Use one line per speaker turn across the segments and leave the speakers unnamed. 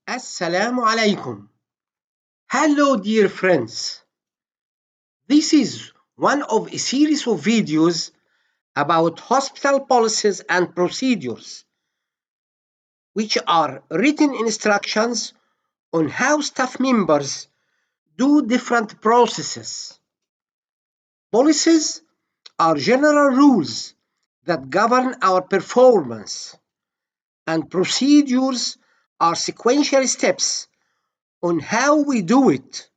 Assalamu alaikum. Hello, dear friends. This is one of a series of videos about hospital policies and procedures, which are written instructions on how staff members do different processes. Policies are general rules that govern our performance, and procedures are sequential steps on how we do it,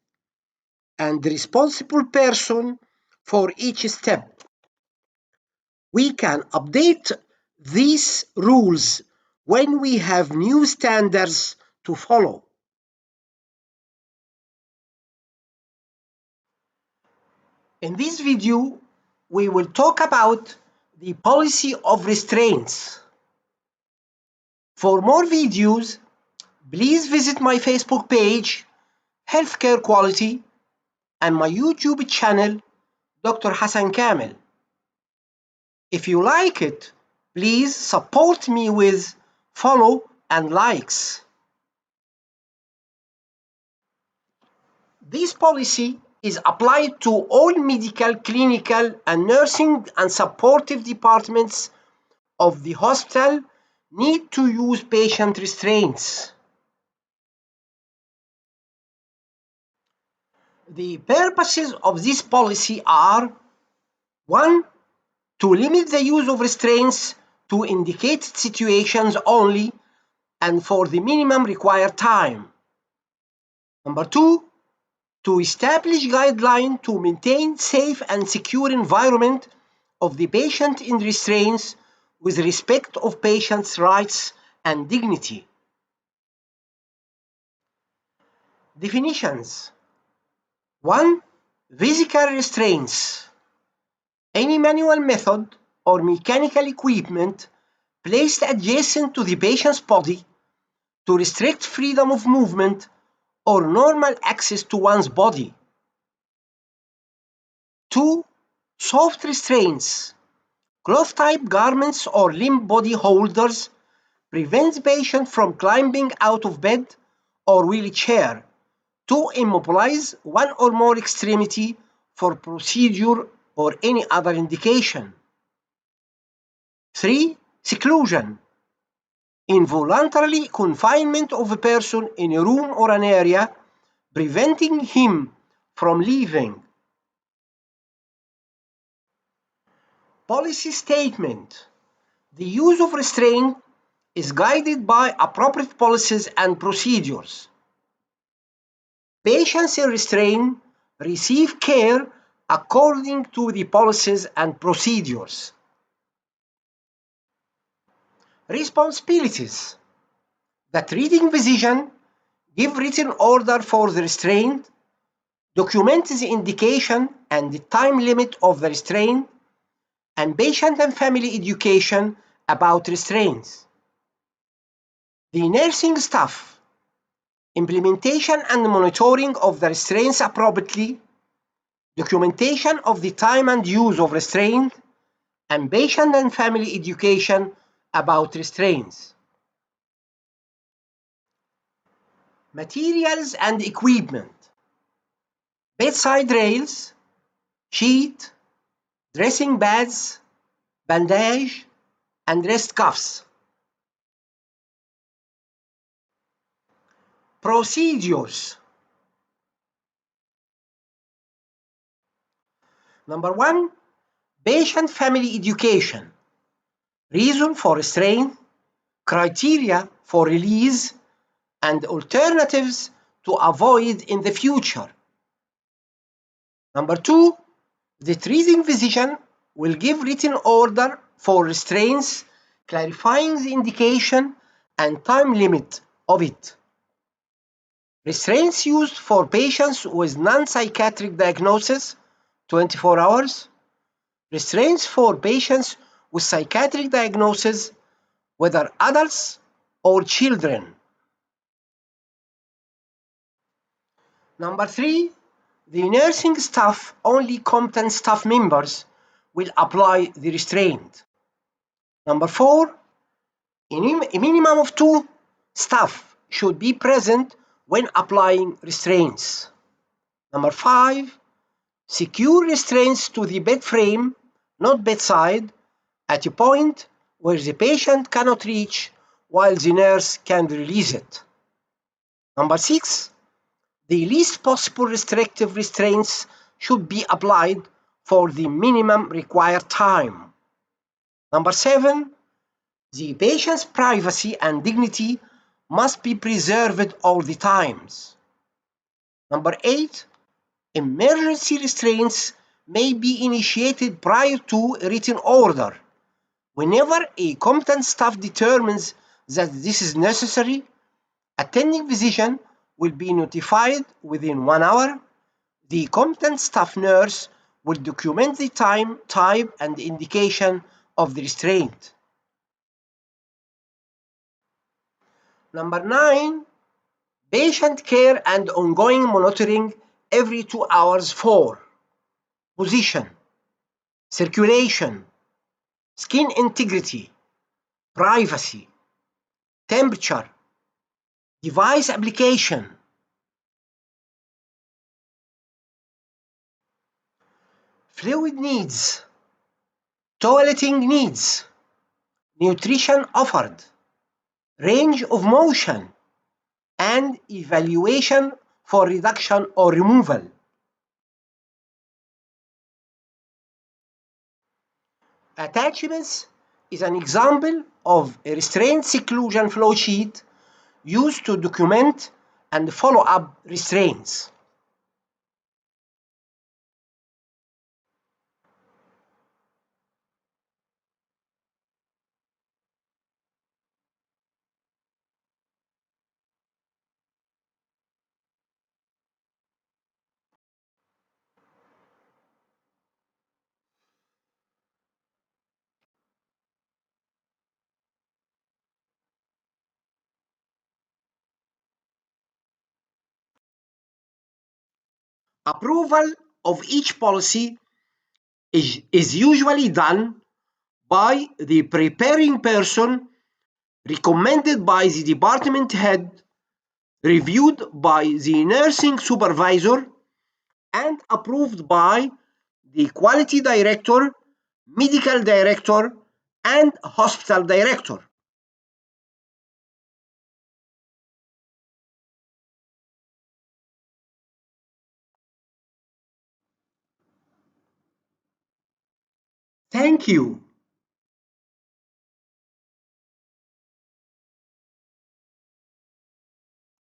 and the responsible person for each step. We can update these rules when we have new standards to follow. In this video, we will talk about the policy of restraints. For more videos, please visit my Facebook page, Healthcare Quality, and my YouTube channel, Dr. Hassan Kamel. If you like it, please support me with follow and likes. This policy is applied to all medical, clinical, and nursing and supportive departments of the hospital need to use patient restraints. The purposes of this policy are: 1. To limit the use of restraints to indicated situations only and for the minimum required time. 2. To establish guidelines to maintain safe and secure environment of the patient in restraints with respect of patient's rights and dignity. Definitions. 1. Physical restraints. Any manual method or mechanical equipment placed adjacent to the patient's body to restrict freedom of movement or normal access to one's body. 2. Soft restraints. Cloth-type garments or limp body holders prevent patient from climbing out of bed or wheelchair to immobilize one or more extremity for procedure or any other indication. 3. Seclusion. Involuntary confinement of a person in a room or an area, preventing him from leaving. Policy statement. The use of restraint is guided by appropriate policies and procedures. Patients in restraint receive care according to the policies and procedures. Responsibilities. The treating physician give written order for the restraint, document the indication and the time limit of the restraint, and patient and family education about restraints. The nursing staff, implementation and monitoring of the restraints appropriately, documentation of the time and use of restraint, and patient and family education about restraints. Materials and equipment. Bedside rails, sheet, dressing pads, bandage, and wrist cuffs. Procedures. Number 1, patient family education. Reason for restraint, criteria for release, and alternatives to avoid in the future. Number 2, the treating physician will give written order for restraints, clarifying the indication and time limit of it. Restraints used for patients with non-psychiatric diagnosis, 24 hours. Restraints for patients with psychiatric diagnosis, whether adults or children. Number 3, the nursing staff, only competent staff members will apply the restraint. Number 4, a minimum of 2 staff should be present when applying restraints. Number 5, secure restraints to the bed frame, not bedside, at a point where the patient cannot reach while the nurse can release it. Number 6, the least possible restrictive restraints should be applied for the minimum required time. Number 7, the patient's privacy and dignity must be preserved all the times. Number 8, emergency restraints may be initiated prior to a written order. Whenever a competent staff determines that this is necessary, attending physician will be notified within 1 hour. The competent staff nurse will document the time, type, and indication of the restraint. Number 9, patient care and ongoing monitoring every 2 hours for position, circulation, skin integrity, privacy, temperature, device application. Fluid needs, toileting needs, nutrition offered, range of motion, and evaluation for reduction or removal. Attachments is an example of a restraint seclusion flow sheet used to document and follow up restraints. Approval of each policy is usually done by the preparing person, recommended by the department head, reviewed by the nursing supervisor, and approved by the quality director, medical director, and hospital director. Thank you.